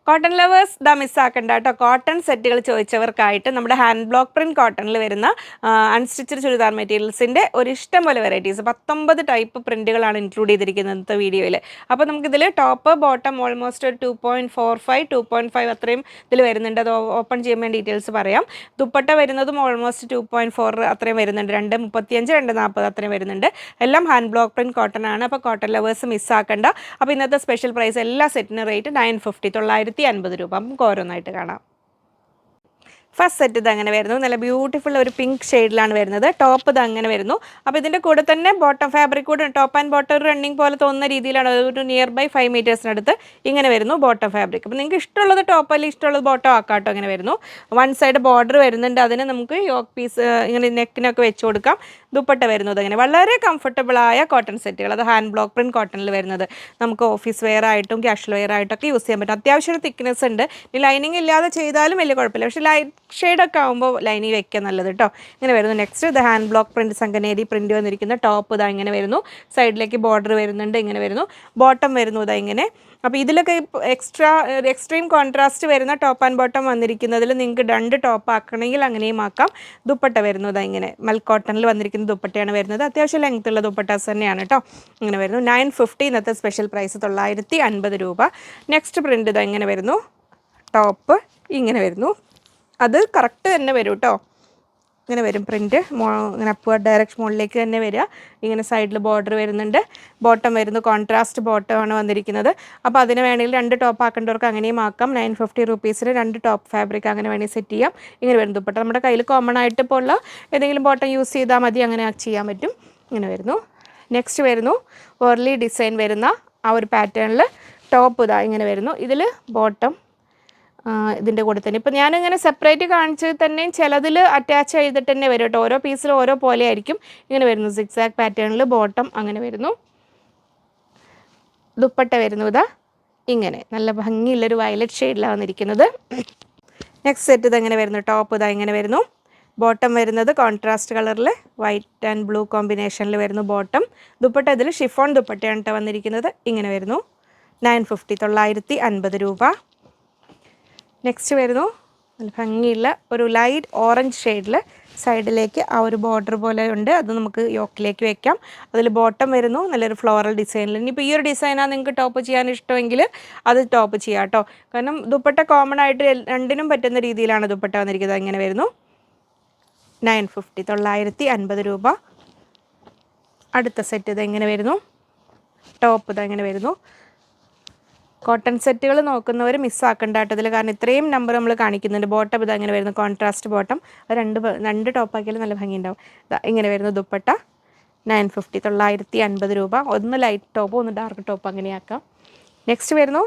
Cotton lovers ദാ മിസ്സാക്കണ്ട കേട്ടോ. Cotton സെറ്റുകൾ ചോദിച്ചവർക്കായിട്ട് നമ്മുടെ ഹാൻഡ് ബ്ലോക്ക് പ്രിൻറ്റ് കോട്ടണിൽ വരുന്ന അൺസ്റ്റിച്ചഡ് ചുരിദാർ മെറ്റീരിയൽസിൻ്റെ ഒരു ഇഷ്ടം പോലെ വെറൈറ്റീസ് 19 ടൈപ്പ് പ്രിൻറ്റുകളാണ് ഇൻക്ലൂഡ് ചെയ്തിരിക്കുന്നത് ഇന്നത്തെ വീഡിയോയിൽ. അപ്പോൾ നമുക്കിതിൽ ടോപ്പ് ബോട്ടം ഓൾമോസ്റ്റ് ഒരു 2.45 2.5 അത്രയും ഇതിൽ വരുന്നുണ്ട്. അത് ഓപ്പൺ ചെയ്യുമ്പോൾ ഡീറ്റെയിൽസ് പറയാം. ദുപ്പട്ട വരുന്നതും ഓൾമോസ്റ്റ് 2.4 അത്രയും വരുന്നുണ്ട്. 2.35 2.40 അത്രയും വരുന്നുണ്ട്. എല്ലാം ഹാൻഡ് ബ്ലോക്ക് പ്രിൻറ്റ് കോട്ടൺ ആണ്. അപ്പോൾ കോട്ടൺ ലവേഴ്സ് മിസ്സാക്കണ്ട. അപ്പോൾ ഇന്നത്തെ സ്പെഷ്യൽ പ്രൈസ് എല്ലാ സെറ്റിന് റേറ്റ് 950 950 രൂപ. നമുക്ക് ഓരോന്നായിട്ട് കാണാം. ഫസ്റ്റ് സെറ്റ് ഇത് അങ്ങനെ വരുന്നു. നല്ല ബ്യൂട്ടിഫുൾ ഒരു പിങ്ക് ഷെയ്ഡിലാണ് വരുന്നത്. ടോപ്പ് ഇത് അങ്ങനെ വരുന്നു. അപ്പോൾ ഇതിൻ്റെ കൂടെ തന്നെ ബോട്ടം ഫാബ്രിക് കൂടെ ടോപ്പ് ആൻഡ് ബോട്ടം ഒരു റണ്ണിങ് പോലെ തോന്നുന്ന രീതിയിലാണ്. ഒരു നിയർ ബൈ 5 മീറ്റേഴ്സിനടുത്ത് ഇങ്ങനെ വരുന്നു ബോട്ടം ഫാബ്രിക്. അപ്പോൾ നിങ്ങൾക്ക് ഇഷ്ടമുള്ളത് ടോപ്പ് അല്ലെങ്കിൽ ഇഷ്ടമുള്ളത് ബോട്ടം ആക്കാട്ടോ. ഇങ്ങനെ വരുന്നു. വൺ സൈഡ് ബോർഡർ വരുന്നുണ്ട്. അതിന് നമുക്ക് യോക്ക് പീസ് ഇങ്ങനെ നെക്കിനൊക്കെ വെച്ച് കൊടുക്കാം. ദുപ്പട്ട വരുന്നത് അങ്ങനെ വളരെ കംഫർട്ടബിളായ കോട്ടൺ സെറ്റുകൾ. അത് ഹാൻഡ് ബ്ലോക്ക് പ്രിൻറ്റ് കോട്ടണിൽ വരുന്നത് നമുക്ക് ഓഫീസ് വെയർ ആയിട്ടും ക്യാഷ്വൽ വെയർ ആയിട്ടൊക്കെ യൂസ് ചെയ്യാൻ പറ്റും. അത്യാവശ്യം ഒരു തിക്നെസ് ഉണ്ട്. ഈ ലൈനിങ് ഇല്ലാതെ ചെയ്താലും വലിയ കുഴപ്പമില്ല. പക്ഷേ ലൈറ്റ് ഷെയ്ഡൊക്കെ ആകുമ്പോൾ ലൈനിങ് വെക്കാൻ നല്ലത് കേട്ടോ. ഇങ്ങനെ വരുന്നു. നെക്സ്റ്റ് ഇത് ഹാൻഡ് ബ്ലോക്ക് പ്രിൻറ്റ് സംഗനേരി പ്രിൻറ്റ് വന്നിരിക്കുന്ന ടോപ്പ് ഇതാ ഇങ്ങനെ വരുന്നു. സൈഡിലേക്ക് ബോർഡർ വരുന്നുണ്ട്. ഇങ്ങനെ വരുന്നു. ബോട്ടം വരുന്നു ഇതാ ഇങ്ങനെ. അപ്പോൾ ഇതിലൊക്കെ എക്സ്ട്രീം കോൺട്രാസ്റ്റ് വരുന്ന ടോപ്പ് ആൻഡ് ബോട്ടം വന്നിരിക്കുന്നതിൽ നിങ്ങൾക്ക് 2 ടോപ്പ് ആക്കണമെങ്കിൽ അങ്ങനെയും ആക്കാം. ദുപ്പട്ട വരുന്നത് ഇങ്ങനെ മൽ കോട്ടണിൽ വന്നിരിക്കുന്ന ദുപ്പട്ടയാണ് വരുന്നത്. അത്യാവശ്യം ലെങ്ത് ഉള്ള ദുപ്പട്ടാസ് തന്നെയാണ് കേട്ടോ. ഇങ്ങനെ വരുന്നു. 950 ഇന്നത്തെ സ്പെഷ്യൽ പ്രൈസ് 950 രൂപ. നെക്സ്റ്റ് പ്രിൻറ്റ് ഇതാ ഇങ്ങനെ വരുന്നു. ടോപ്പ് ഇങ്ങനെ വരുന്നു. അത് കറക്റ്റ് തന്നെ വരും കേട്ടോ. ഇങ്ങനെ വരും പ്രിൻറ്റ്. ഇങ്ങനെ അപ്വേർഡ് ഡയറക്ഷൻ മുകളിലേക്ക് തന്നെ വരിക. ഇങ്ങനെ സൈഡിൽ ബോർഡർ വരുന്നുണ്ട്. ബോട്ടം വരുന്നു. കോൺട്രാസ്റ്റ് ബോട്ടമാണ് വന്നിരിക്കുന്നത്. അപ്പോൾ അതിന് വേണമെങ്കിൽ 2 ടോപ്പ് ആക്കേണ്ടവർക്ക് അങ്ങനെയും ആക്കാം. 950 റുപ്പീസിന് 2 ടോപ്പ് ഫാബ്രിക് അങ്ങനെ വേണമെങ്കിൽ സെറ്റ് ചെയ്യാം. ഇങ്ങനെ വരും ദുപ്പട്ട. നമ്മുടെ കയ്യിൽ കോമൺ ആയിട്ട് ഇപ്പോൾ ഉള്ള ഏതെങ്കിലും ബോട്ടം യൂസ് ചെയ്താൽ മതി. അങ്ങനെ ചെയ്യാൻ പറ്റും. ഇങ്ങനെ വരുന്നു. നെക്സ്റ്റ് വരുന്നു വർലി ഡിസൈൻ വരുന്ന ആ ഒരു പാറ്റേണിൽ ടോപ്പ് ഇതാ ഇങ്ങനെ വരുന്നു. ഇതിൽ ബോട്ടം ഇതിൻ്റെ കൂടെ തന്നെ. ഇപ്പോൾ ഞാനിങ്ങനെ സെപ്പറേറ്റ് കാണിച്ചത് തന്നെയും ചിലതിൽ അറ്റാച്ച് ചെയ്തിട്ട് തന്നെ വരും കേട്ടോ. ഓരോ പീസിലും ഓരോ പോലെ ആയിരിക്കും. ഇങ്ങനെ വരുന്നു. സിക്സാക് പാറ്റേണിൽ ബോട്ടം അങ്ങനെ വരുന്നു. ദുപ്പട്ട വരുന്നു ഇതാ ഇങ്ങനെ നല്ല ഭംഗിയുള്ളൊരു വയലറ്റ് ഷെയ്ഡിലാണ് വന്നിരിക്കുന്നത്. നെക്സ്റ്റ് സെറ്റ് ഇതെങ്ങനെ വരുന്നു. ടോപ്പ് ഇതാ ഇങ്ങനെ വരുന്നു. ബോട്ടം വരുന്നത് കോൺട്രാസ്റ്റ് കളറിൽ വൈറ്റ് ആൻഡ് ബ്ലൂ കോമ്പിനേഷനിൽ വരുന്നു ബോട്ടം. ദുപ്പട്ട ഇതിൽ ഷിഫോൺ ദുപ്പട്ടയാണ് കേട്ടോ വന്നിരിക്കുന്നത്. ഇങ്ങനെ വരുന്നു. 950 950 രൂപ. നെക്സ്റ്റ് വരുന്നു നല്ല ഭംഗിയുള്ള ഒരു ലൈറ്റ് ഓറഞ്ച് ഷെയ്ഡിൽ സൈഡിലേക്ക് ആ ഒരു ബോർഡർ പോലെ ഉണ്ട്. അത് നമുക്ക് യോക്കിലേക്ക് വെക്കാം. അതിൽ ബോട്ടം വരുന്നു നല്ലൊരു ഫ്ലോറൽ ഡിസൈനിൽ. ഇനിയിപ്പോൾ ഈ ഒരു ഡിസൈനാണ് നിങ്ങൾക്ക് ടോപ്പ് ചെയ്യാൻ ഇഷ്ടമെങ്കിൽ അത് ടോപ്പ് ചെയ്യാം കേട്ടോ. കാരണം ദുപ്പട്ട കോമൺ ആയിട്ട് രണ്ടിനും പറ്റുന്ന രീതിയിലാണ് ദുപ്പട്ട വന്നിരിക്കുന്നത്. അങ്ങനെ വരുന്നു. 950 950 രൂപ. അടുത്ത സെറ്റ് ഇത് എങ്ങനെ വരുന്നു. ടോപ്പ് ഇത് എങ്ങനെ വരുന്നു. കോട്ടൺ സെറ്റുകൾ നോക്കുന്നവർ മിസ്സാക്കണ്ട കേട്ടോ ഇതിൽ. കാരണം ഇത്രയും നമ്പർ നമ്മൾ കാണിക്കുന്നുണ്ട്. ബോട്ടം ഇത് അങ്ങനെ വരുന്നു. Contrast bottom. അത് 2 ടോപ്പാക്കിയാലും നല്ല ഭംഗിയുണ്ടാവും. ഇങ്ങനെ വരുന്നു ദുപ്പട്ട. 950 950 രൂപ. ഒന്ന് ലൈറ്റ് ടോപ്പ് ഒന്ന് ഡാർക്ക് ടോപ്പ് അങ്ങനെയാക്കാം. നെക്സ്റ്റ് വരുന്നു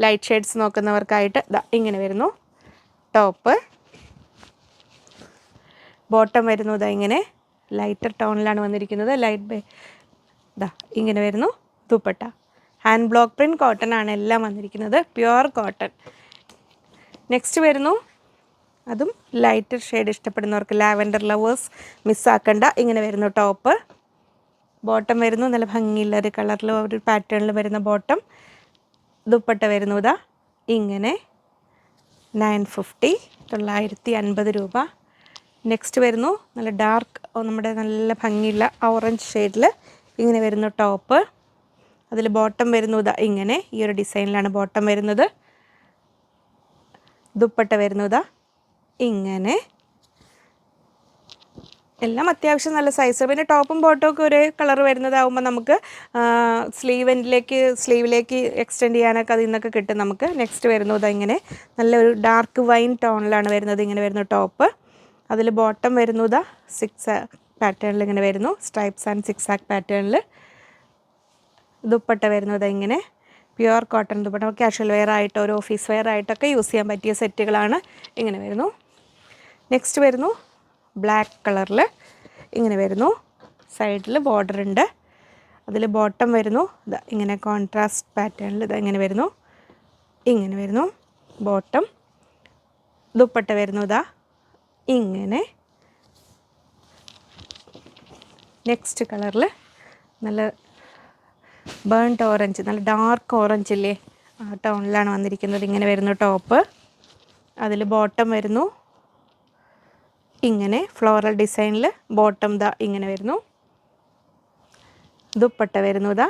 ലൈറ്റ് ഷെയ്ഡ്സ് നോക്കുന്നവർക്കായിട്ട് ഇങ്ങനെ വരുന്നു. ടോപ്പ് ബോട്ടം വരുന്നു ഇങ്ങനെ ലൈറ്റർ ടോണിലാണ് വന്നിരിക്കുന്നത്. ഇങ്ങനെ വരുന്നു dupatta. Hand block print cotton ആണ് എല്ലാം വന്നിരിക്കുന്നത്. Pure cotton. നെക്സ്റ്റ് വരുന്നു അതും ലൈറ്റർ ഷെയ്ഡ് ഇഷ്ടപ്പെടുന്നവർക്ക് ലാവൻഡർ ലവേഴ്സ് മിസ്സാക്കണ്ട. ഇങ്ങനെ വരുന്നു ടോപ്പ്. ബോട്ടം വരുന്നു നല്ല ഭംഗിയുള്ള ഒരു കളറിൽ ഒരു പാറ്റേണിൽ വരുന്ന ബോട്ടം. ദുപ്പട്ട വരുന്നു ഇങ്ങനെ 950 950 രൂപ. നെക്സ്റ്റ് വരുന്നു നല്ല ഡാർക്ക് നമ്മുടെ നല്ല ഭംഗിയുള്ള ഓറഞ്ച് ഷെയ്ഡിൽ ഇങ്ങനെ വരുന്നു ടോപ്പ്. അതിൽ ബോട്ടം വരുന്നു ഇങ്ങനെ ഈ ഒരു ഡിസൈനിലാണ് ബോട്ടം വരുന്നത്. ദുപ്പട്ട വരുന്നു ഇങ്ങനെ. എല്ലാം അത്യാവശ്യം നല്ല സൈസ്. പിന്നെ ടോപ്പും ബോട്ടവും ഒക്കെ ഒരേ കളർ വരുന്നതാകുമ്പോൾ നമുക്ക് സ്ലീവിലേക്ക് എക്സ്റ്റെൻഡ് ചെയ്യാനൊക്കെ അതിൽ നിന്നൊക്കെ കിട്ടും നമുക്ക്. നെക്സ്റ്റ് വരുന്നു ഇങ്ങനെ നല്ലൊരു ഡാർക്ക് വൈൻ ടോണിലാണ് വരുന്നത്. ഇങ്ങനെ വരുന്നു ടോപ്പ്. അതിൽ ബോട്ടം വരുന്നു സിക്സാക് പാറ്റേണിൽ ഇങ്ങനെ വരുന്നു. സ്ട്രൈപ്സ് ആൻഡ് സിക്സാക് പാറ്റേണിൽ. ദുപ്പട്ട വരുന്നത് ഇങ്ങനെ pure cotton dupatta. Casual wear ആയിട്ടോ ഒരു ഓഫീസ് വെയർ ആയിട്ടൊക്കെ യൂസ് ചെയ്യാൻ പറ്റിയ സെറ്റുകളാണ്. ഇങ്ങനെ വരുന്നു. നെക്സ്റ്റ് വരുന്നു ബ്ലാക്ക് കളറിൽ ഇങ്ങനെ വരുന്നു. സൈഡിൽ ബോർഡർ ഉണ്ട്. അതിൽ ബോട്ടം വരുന്നു ഇങ്ങനെ കോൺട്രാസ്റ്റ് പാറ്റേണിൽ ഇങ്ങനെ വരുന്നു. ഇങ്ങനെ വരുന്നു ബോട്ടം. ദുപ്പട്ട വരുന്നു ഇങ്ങനെ നെക്സ്റ്റ് കളറിൽ നല്ല ബേൺഡ് ഓറഞ്ച് നല്ല ഡാർക്ക് ഓറഞ്ച് ഇല്ലേ ആ ടോണിലാണ് വന്നിരിക്കുന്നത്. ഇങ്ങനെ വരുന്നു ടോപ്പ്. അതിൽ ബോട്ടം വരുന്നു ഇങ്ങനെ ഫ്ലോറൽ ഡിസൈനിൽ. ബോട്ടം ദാ ഇങ്ങനെ വരുന്നു. ദുപ്പട്ട വരുന്നു ദാ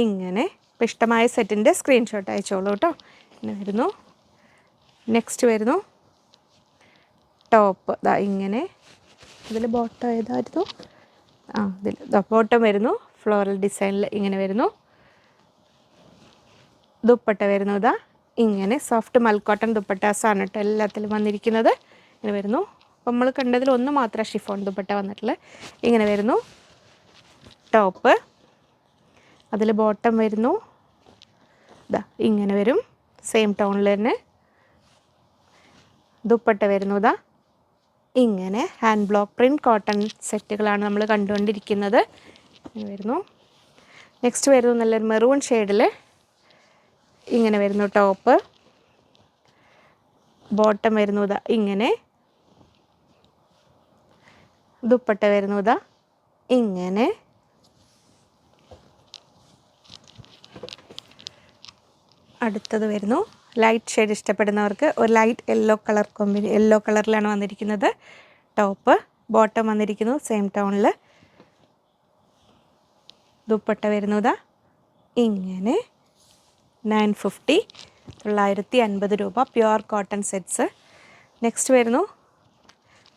ഇങ്ങനെ. ഇപ്പം ഇഷ്ടമായ സെറ്റിൻ്റെ സ്ക്രീൻഷോട്ട് അയച്ചോളൂ കേട്ടോ. ഇങ്ങനെ വരുന്നു. നെക്സ്റ്റ് വരുന്നു ടോപ്പ് ദാ ഇങ്ങനെ. ഇതിൽ ബോട്ടം ഏതായിരുന്നു? ഇതിൽ ബോട്ടം വരുന്നു ഫ്ലോറൽ ഡിസൈനിൽ ഇങ്ങനെ വരുന്നു. ദുപ്പട്ട വരുന്നു ദാ ഇങ്ങനെ. സോഫ്റ്റ് മൽക്കോട്ടൺ ദുപ്പട്ടാസാണ് കേട്ടോ എല്ലാത്തിലും വന്നിരിക്കുന്നത്. ഇങ്ങനെ വരുന്നു. അപ്പം നമ്മൾ കണ്ടതിൽ ഒന്ന് മാത്രം ഷിഫോൺ ദുപ്പട്ട വന്നിട്ടുള്ളത്. ഇങ്ങനെ വരുന്നു ടോപ്പ്. അതിൽ ബോട്ടം വരുന്നു ദാ ഇങ്ങനെ വരും. സെയിം ടോണിൽ തന്നെ. ദുപ്പട്ട വരുന്നു ദാ ഇങ്ങനെ. ഹാൻഡ് ബ്ലോക്ക് പ്രിൻറ്റ് കോട്ടൺ സെറ്റുകളാണ് നമ്മൾ കണ്ടുകൊണ്ടിരിക്കുന്നത്. ഇങ്ങനെ വരുന്നു. നെക്സ്റ്റ് വരുന്നു നല്ലൊരു മെറൂൺ ഷെയ്ഡിൽ ഇങ്ങനെ വരുന്നു ടോപ്പ്. ബോട്ടം വരുന്നു ദാ ഇങ്ങനെ. ദുപ്പട്ട വരുന്നു ദാ ഇങ്ങനെ. അടുത്തത് വരുന്നു ലൈറ്റ് ഷെയ്ഡ് ഇഷ്ടപ്പെടുന്നവർക്ക് ഒരു ലൈറ്റ് യെല്ലോ കളറിലാണ് വന്നിരിക്കുന്നത്. ടോപ്പ്. ബോട്ടം വന്നിരിക്കുന്നു സെയിം ടോണിൽ. ദുപ്പട്ട വരുന്നതാ ഇങ്ങനെ. 950 950 രൂപ. Pure cotton sets. നെക്സ്റ്റ് വരുന്നു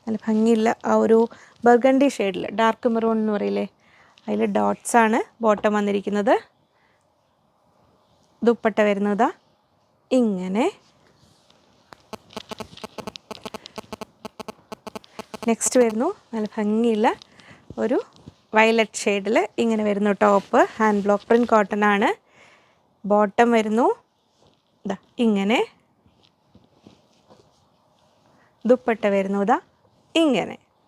നല്ല ഭംഗിയുള്ള ആ ഒരു ബർഗണ്ടി ഷെയ്ഡിൽ ഡാർക്ക് മെറൂൺ എന്ന് പറയില്ലേ, അതിൽ ഡോട്ട്സ് ആണ് ബോട്ടം വന്നിരിക്കുന്നത്. ദുപ്പട്ട വരുന്നതാ ഇങ്ങനെ. നെക്സ്റ്റ് വരുന്നു നല്ല ഭംഗിയുള്ള ഒരു വയലറ്റ് ഷെയ്ഡിൽ ഇങ്ങനെ വരുന്നു top. Hand block print cotton ആണ്. ബോട്ടം വരുന്നു ഇതാ ഇങ്ങനെ. ദുപ്പട്ട വരുന്നു ഇതാ ഇങ്ങനെ.